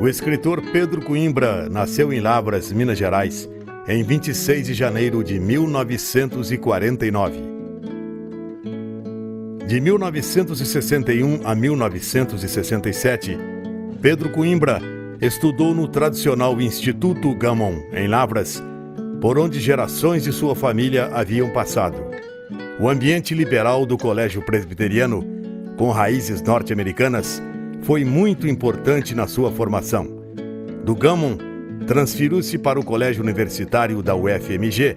O escritor Pedro Coimbra nasceu em Lavras, Minas Gerais, em 26 de janeiro de 1949. De 1961 a 1967, Pedro Coimbra estudou no tradicional Instituto Gammon, em Lavras, por onde gerações de sua família haviam passado. O ambiente liberal do Colégio Presbiteriano, com raízes norte-americanas, foi muito importante na sua formação. Do Gammon, transferiu-se para o Colégio Universitário da UFMG,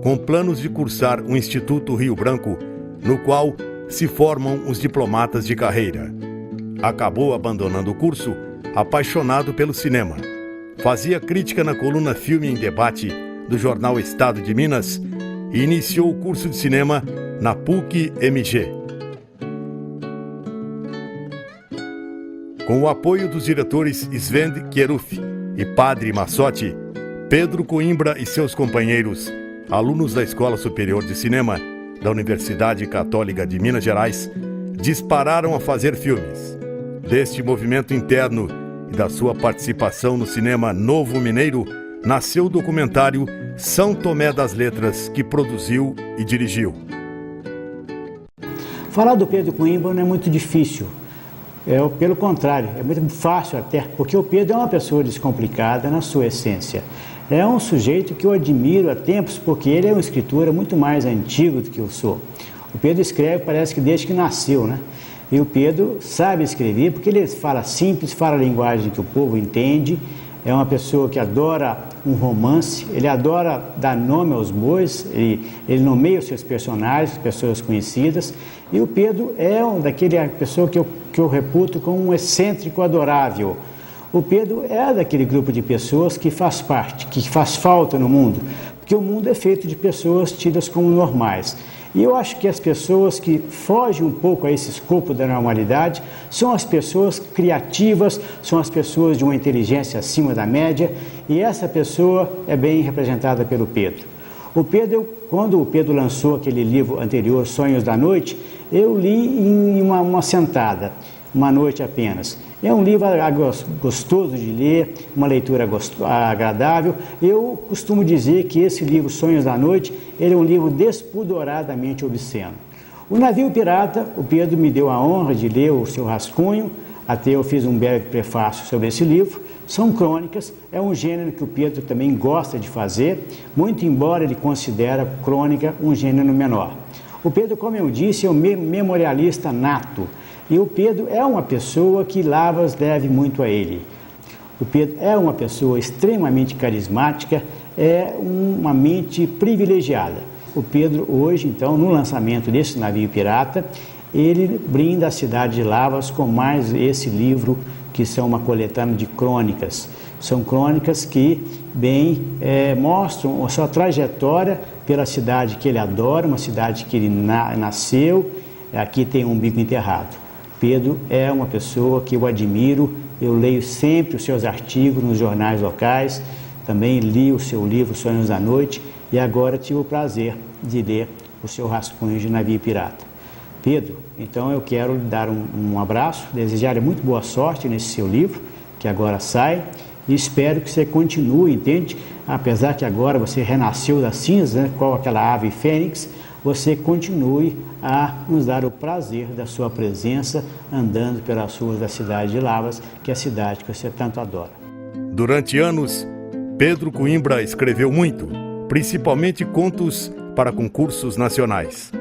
com planos de cursar o Instituto Rio Branco, no qual se formam os diplomatas de carreira. Acabou abandonando o curso, apaixonado pelo cinema. Fazia crítica na coluna Filme em Debate do jornal Estado de Minas e iniciou o curso de cinema na PUC-MG. Com o apoio dos diretores Sven Kierulf e Padre Massotti, Pedro Coimbra e seus companheiros, alunos da Escola Superior de Cinema da Universidade Católica de Minas Gerais, dispararam a fazer filmes. Deste movimento interno e da sua participação no cinema Novo Mineiro, nasceu o documentário São Tomé das Letras, que produziu e dirigiu. Falar do Pedro Coimbra não é muito difícil. Pelo contrário, é muito fácil até, porque o Pedro é uma pessoa descomplicada na sua essência. É um sujeito que eu admiro há tempos, porque ele é um escritor muito mais antigo do que eu sou. O Pedro escreve, parece que desde que nasceu, né? E o Pedro sabe escrever, porque ele fala simples, fala a linguagem que o povo entende. É uma pessoa que adora um romance, ele adora dar nome aos bois, ele nomeia os seus personagens, pessoas conhecidas. E o Pedro é daquele pessoa que eu reputo como um excêntrico adorável. O Pedro é daquele grupo de pessoas que faz parte, que faz falta no mundo, porque o mundo é feito de pessoas tidas como normais. E eu acho que as pessoas que fogem um pouco a esse escopo da normalidade são as pessoas criativas, são as pessoas de uma inteligência acima da média, e essa pessoa é bem representada pelo Pedro. O Pedro, quando o Pedro lançou aquele livro anterior, Sonhos da Noite, eu li em uma sentada, uma noite apenas. É um livro gostoso de ler, uma leitura agradável. Eu costumo dizer que esse livro, Sonhos da Noite, ele é um livro despudoradamente obsceno. O Navio Pirata, o Pedro me deu a honra de ler o seu rascunho, até eu fiz um breve prefácio sobre esse livro. São crônicas, é um gênero que o Pedro também gosta de fazer, muito embora ele considere crônica um gênero menor. O Pedro, como eu disse, é um memorialista nato. E o Pedro é uma pessoa que Lavras deve muito a ele. O Pedro é uma pessoa extremamente carismática, é uma mente privilegiada. O Pedro hoje, então, no lançamento desse Navio Pirata, ele brinda a cidade de Lavras com mais esse livro, que são uma coletânea de crônicas. São crônicas que bem mostram a sua trajetória pela cidade que ele adora, uma cidade que ele nasceu, aqui tem um umbigo enterrado. Pedro é uma pessoa que eu admiro, eu leio sempre os seus artigos nos jornais locais, também li o seu livro Sonhos da Noite e agora tive o prazer de ler o seu rascunho de Navio Pirata. Pedro, então eu quero lhe dar um abraço, desejar-lhe muito boa sorte nesse seu livro, que agora sai, e espero que você continue, entende? Apesar que agora você renasceu das cinzas, né, qual aquela ave fênix, você continue a nos dar o prazer da sua presença andando pelas ruas da cidade de Lavras, que é a cidade que você tanto adora. Durante anos, Pedro Coimbra escreveu muito, principalmente contos para concursos nacionais.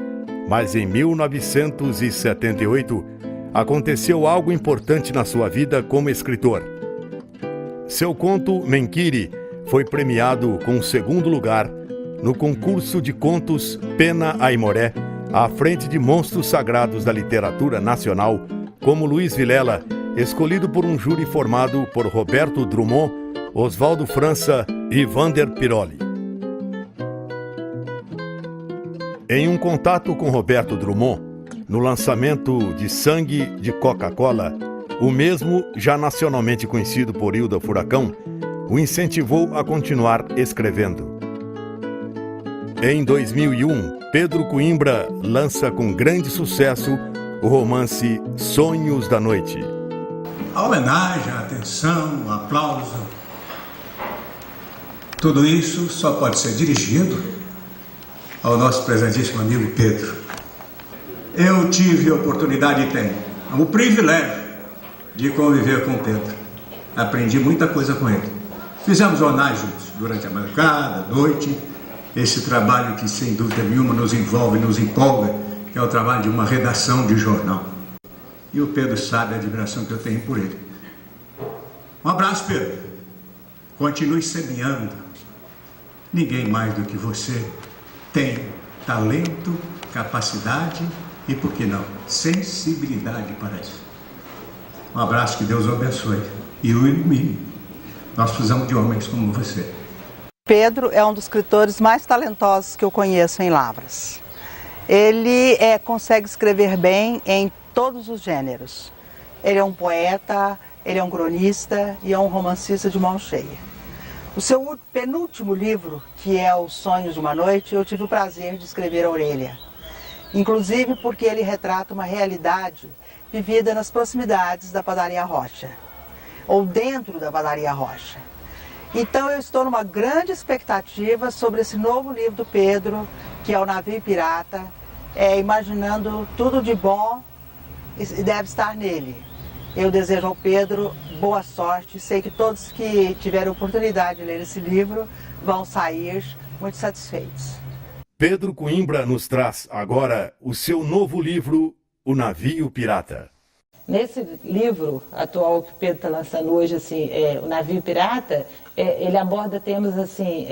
Mas em 1978, aconteceu algo importante na sua vida como escritor. Seu conto Menkiri foi premiado com o segundo lugar no concurso de contos Pena Aimoré, à frente de monstros sagrados da literatura nacional, como Luiz Vilela, escolhido por um júri formado por Roberto Drummond, Oswaldo França e Vander Piroli. Em um contato com Roberto Drummond, no lançamento de Sangue de Coca-Cola, o mesmo, já nacionalmente conhecido por Hilda Furacão, o incentivou a continuar escrevendo. Em 2001, Pedro Coimbra lança com grande sucesso o romance Sonhos da Noite. A homenagem, a atenção, o aplauso, tudo isso só pode ser dirigido ao nosso prezadíssimo amigo Pedro. Eu tive a oportunidade e tenho o privilégio de conviver com o Pedro. Aprendi muita coisa com ele. Fizemos jornais juntos durante a madrugada, a noite. Esse trabalho que, sem dúvida nenhuma, nos envolve, nos empolga, que é o trabalho de uma redação de jornal. E o Pedro sabe a admiração que eu tenho por ele. Um abraço, Pedro. Continue semeando. Ninguém mais do que você tem talento, capacidade e, por que não, sensibilidade para isso. Um abraço, que Deus o abençoe e o ilumine. Nós precisamos de homens como você. Pedro é um dos escritores mais talentosos que eu conheço em Lavras. Ele consegue escrever bem em todos os gêneros. Ele é um poeta, ele é um cronista e é um romancista de mão cheia. O seu penúltimo livro, que é Os Sonhos de uma Noite, eu tive o prazer de escrever a orelha. Inclusive porque ele retrata uma realidade vivida nas proximidades da Padaria Rocha, ou dentro da Padaria Rocha. Então eu estou numa grande expectativa sobre esse novo livro do Pedro, que é O Navio Pirata, imaginando tudo de bom e deve estar nele. Eu desejo ao Pedro boa sorte, sei que todos que tiveram oportunidade de ler esse livro vão sair muito satisfeitos. Pedro Coimbra nos traz agora o seu novo livro, O Navio Pirata. Nesse livro atual que o Pedro está lançando hoje, assim, O Navio Pirata, ele aborda temas assim,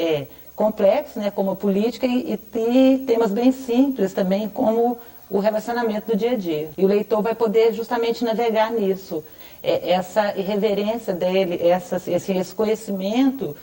complexos, né, como a política, e temas bem simples também, como o relacionamento do dia a dia. E o leitor vai poder justamente navegar nisso. Essa irreverência dele, esse conhecimento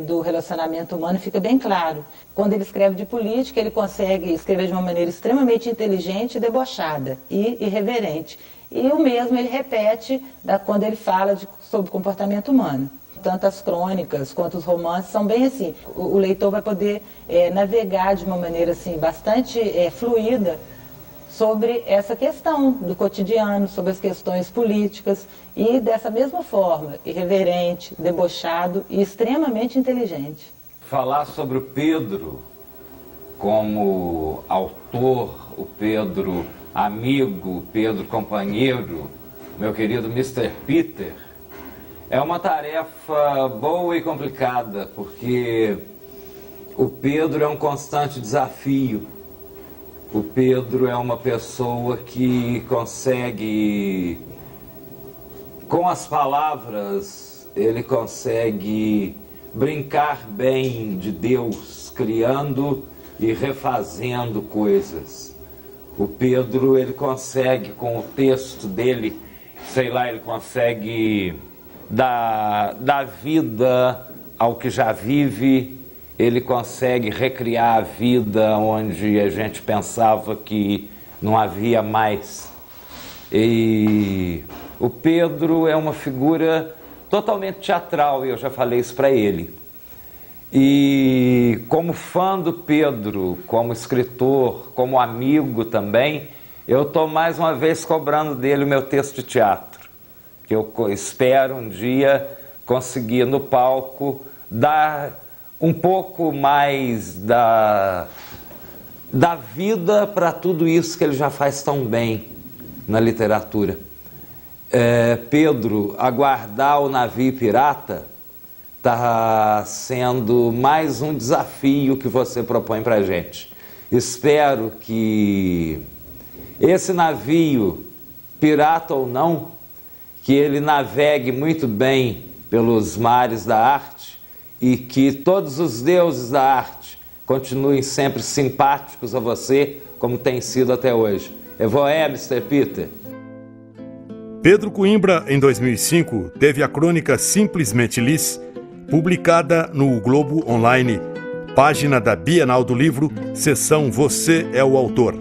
do relacionamento humano fica bem claro. Quando ele escreve de política, ele consegue escrever de uma maneira extremamente inteligente, debochada e irreverente. E o mesmo ele repete quando ele fala sobre comportamento humano. Tanto as crônicas quanto os romances são bem assim. O leitor vai poder navegar de uma maneira assim, bastante fluida sobre essa questão do cotidiano, sobre as questões políticas e dessa mesma forma, irreverente, debochado e extremamente inteligente. Falar sobre o Pedro como autor, o Pedro amigo, o Pedro companheiro, meu querido Mr. Peter, é uma tarefa boa e complicada, porque o Pedro é um constante desafio. O Pedro é uma pessoa que consegue, com as palavras, ele consegue brincar bem de Deus, criando e refazendo coisas. O Pedro, ele consegue, com o texto dele, sei lá, ele consegue dar vida ao que já vive. Ele consegue recriar a vida onde a gente pensava que não havia mais. E o Pedro é uma figura totalmente teatral, e eu já falei isso para ele. E como fã do Pedro, como escritor, como amigo também, eu estou mais uma vez cobrando dele o meu texto de teatro, que eu espero um dia conseguir no palco dar um pouco mais da vida para tudo isso que ele já faz tão bem na literatura. Pedro, aguardar o Navio Pirata está sendo mais um desafio que você propõe para a gente. Espero que esse navio, pirata ou não, que ele navegue muito bem pelos mares da arte, e que todos os deuses da arte continuem sempre simpáticos a você, como tem sido até hoje. Evoé, Mr. Peter. Pedro Coimbra, em 2005, teve a crônica Simplesmente Liz, publicada no O Globo Online, página da Bienal do Livro, seção Você é o Autor.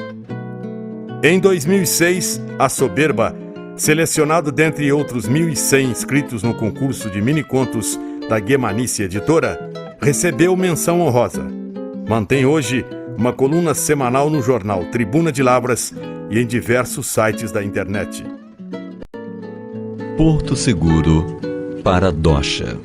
Em 2006, A Soberba, selecionado dentre outros 1.100 inscritos no concurso de minicontos da Guemanice Editora, recebeu menção honrosa. Mantém hoje uma coluna semanal no jornal Tribuna de Lavras e em diversos sites da internet. Porto Seguro, Paradoxa.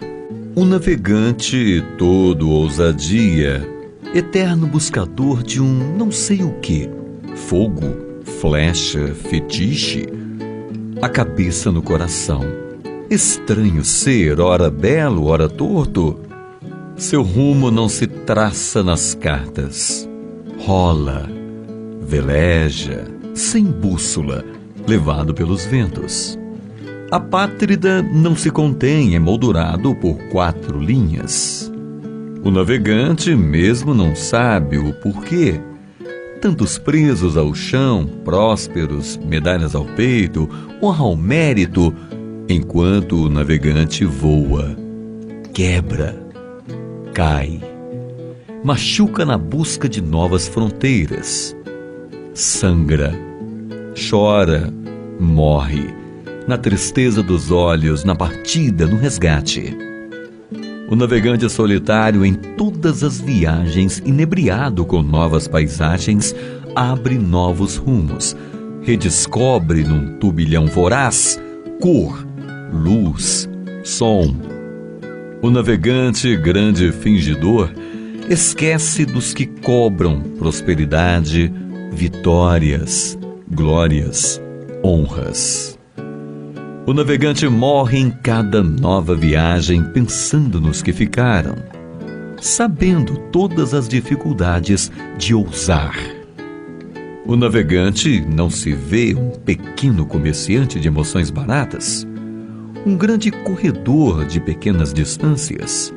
Um navegante todo ousadia, eterno buscador de um não sei o que, fogo, flecha, fetiche, a cabeça no coração. Estranho ser, ora belo, ora torto. Seu rumo não se traça nas cartas. Rola, veleja, sem bússola, levado pelos ventos. A pátrida não se contém, emoldurado por 4 linhas. O navegante mesmo não sabe o porquê. Tantos presos ao chão, prósperos, medalhas ao peito, honra ao mérito, enquanto o navegante voa, quebra, cai, machuca na busca de novas fronteiras, sangra, chora, morre, na tristeza dos olhos, na partida, no resgate. O navegante solitário em todas as viagens, inebriado com novas paisagens, abre novos rumos, redescobre num turbilhão voraz cor, luz, som. O navegante, grande fingidor, esquece dos que cobram prosperidade, vitórias, glórias, honras. O navegante morre em cada nova viagem pensando nos que ficaram, sabendo todas as dificuldades de ousar. O navegante não se vê um pequeno comerciante de emoções baratas, um grande corredor de pequenas distâncias,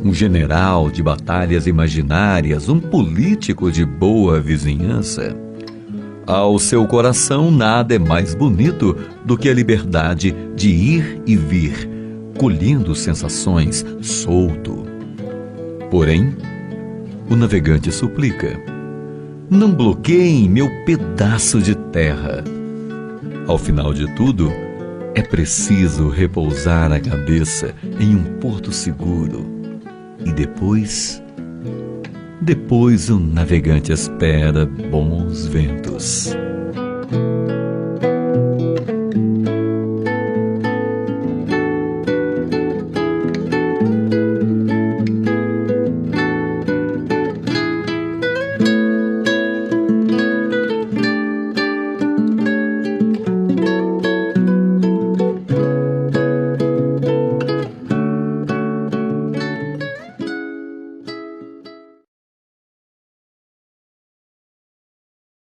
um general de batalhas imaginárias, um político de boa vizinhança. Ao seu coração, nada é mais bonito do que a liberdade de ir e vir, colhendo sensações solto. Porém, o navegante suplica: não bloqueiem meu pedaço de terra. Ao final de tudo, é preciso repousar a cabeça em um porto seguro. E depois o navegante espera bons ventos.